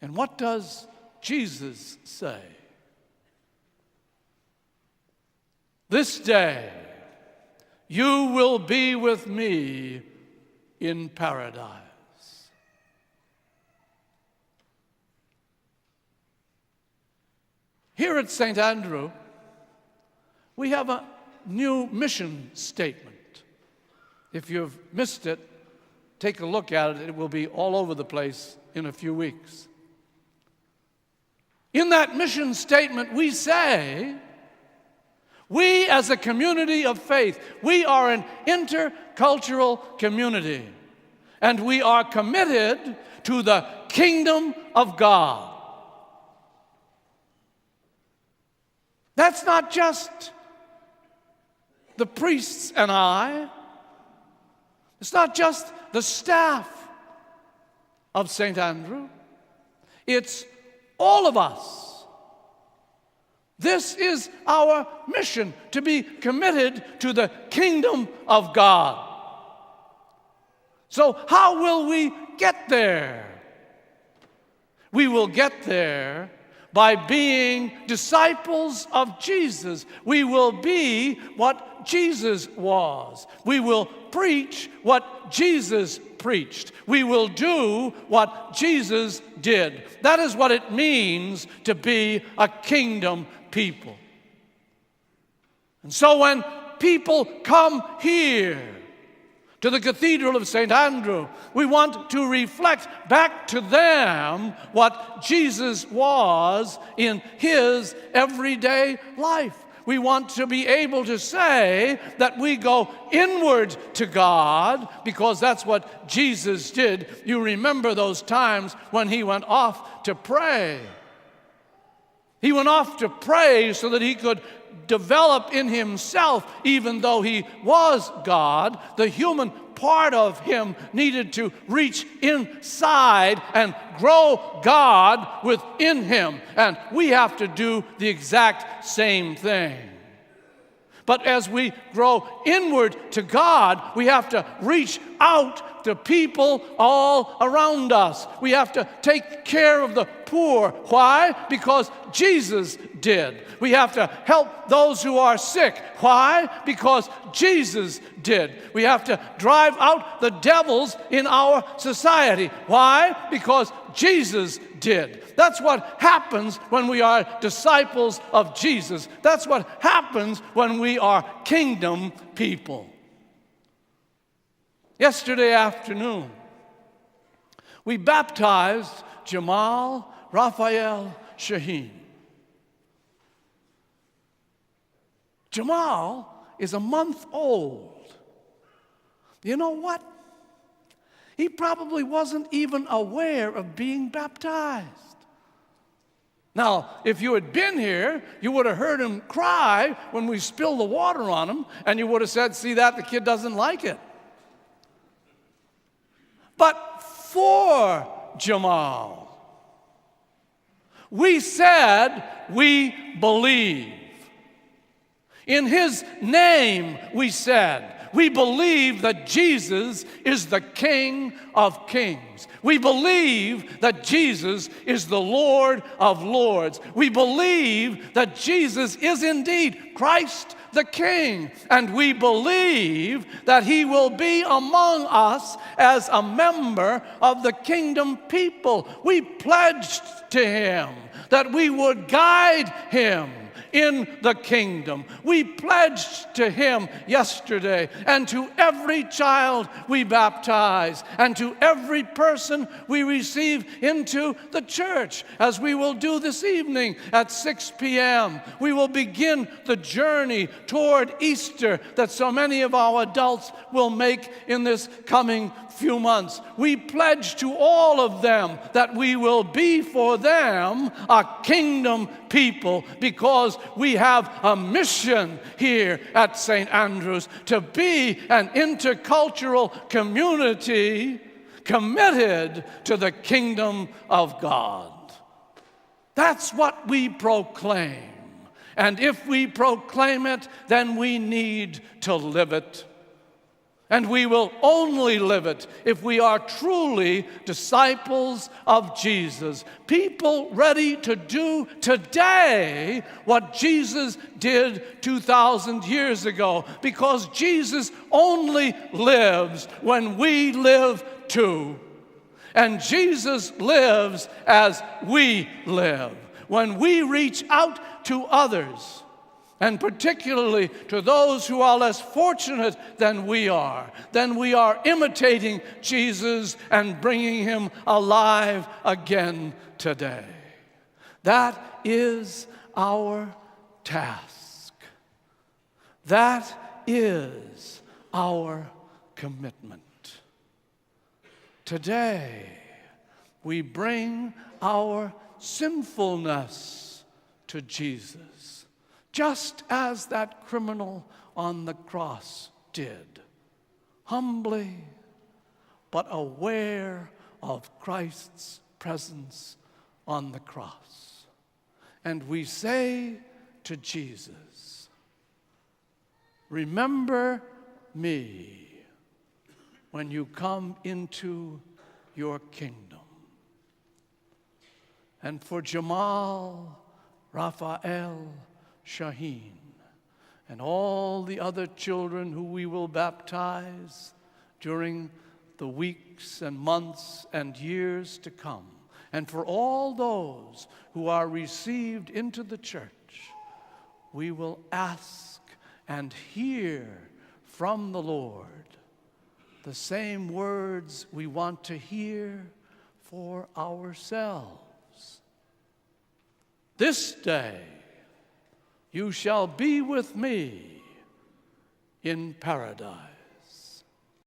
And what does Jesus say? This day you will be with me in paradise. Here at St. Andrew, we have a new mission statement. If you've missed it, take a look at it. It will be all over the place in a few weeks. In that mission statement, we say, we as a community of faith, we are an intercultural community, and we are committed to the kingdom of God. That's not just the priests and I. It's not just the staff of St. Andrew. It's all of us. This is our mission, to be committed to the kingdom of God. So how will we get there? We will get there by being disciples of Jesus. We will be what Jesus was. We will preach what Jesus preached. We will do what Jesus did. That is what it means to be a kingdom people. And so when people come here to the Cathedral of Saint Andrew, we want to reflect back to them what Jesus was in his everyday life. We want to be able to say that we go inward to God because that's what Jesus did. You remember those times when he went off to pray. He went off to pray so that he could develop in himself, even though he was God, the human part of him needed to reach inside and grow God within him. And we have to do the exact same thing. But as we grow inward to God, we have to reach out to people all around us. We have to take care of the poor. Why? Because Jesus did. We have to help those who are sick. Why? Because Jesus did. We have to drive out the devils in our society. Why? Because Jesus did. That's what happens when we are disciples of Jesus. That's what happens when we are kingdom people. Yesterday afternoon, we baptized Jamal Raphael Shaheen. Jamal is a month old. You know what? He probably wasn't even aware of being baptized. Now, if you had been here, you would have heard him cry when we spilled the water on him, and you would have said, see that, the kid doesn't like it. But for Jamal, we said we believe. In his name, we said, we believe that Jesus is the King of Kings. We believe that Jesus is the Lord of Lords. We believe that Jesus is indeed Christ the King. And we believe that he will be among us as a member of the kingdom people. We pledged to him that we would guide him in the kingdom. We pledged to him yesterday, and to every child we baptize, and to every person we receive into the church, as we will do this evening at 6 p.m. We will begin the journey toward Easter that so many of our adults will make in this coming few months. We pledge to all of them that we will be for them a kingdom people, because we have a mission here at St. Andrew's to be an intercultural community committed to the kingdom of God. That's what we proclaim. And if we proclaim it, then we need to live it. And we will only live it if we are truly disciples of Jesus. People ready to do today what Jesus did 2,000 years ago. Because Jesus only lives when we live too. And Jesus lives as we live. When we reach out to others, and particularly to those who are less fortunate than we are, then we are imitating Jesus and bringing him alive again today. That is our task. That is our commitment. Today, we bring our sinfulness to Jesus, just as that criminal on the cross did, humbly but aware of Christ's presence on the cross. And we say to Jesus, remember me when you come into your kingdom. And for Jamal, Raphael, Shaheen, and all the other children who we will baptize during the weeks and months and years to come, and for all those who are received into the church, we will ask and hear from the Lord the same words we want to hear for ourselves. This day you shall be with me in paradise.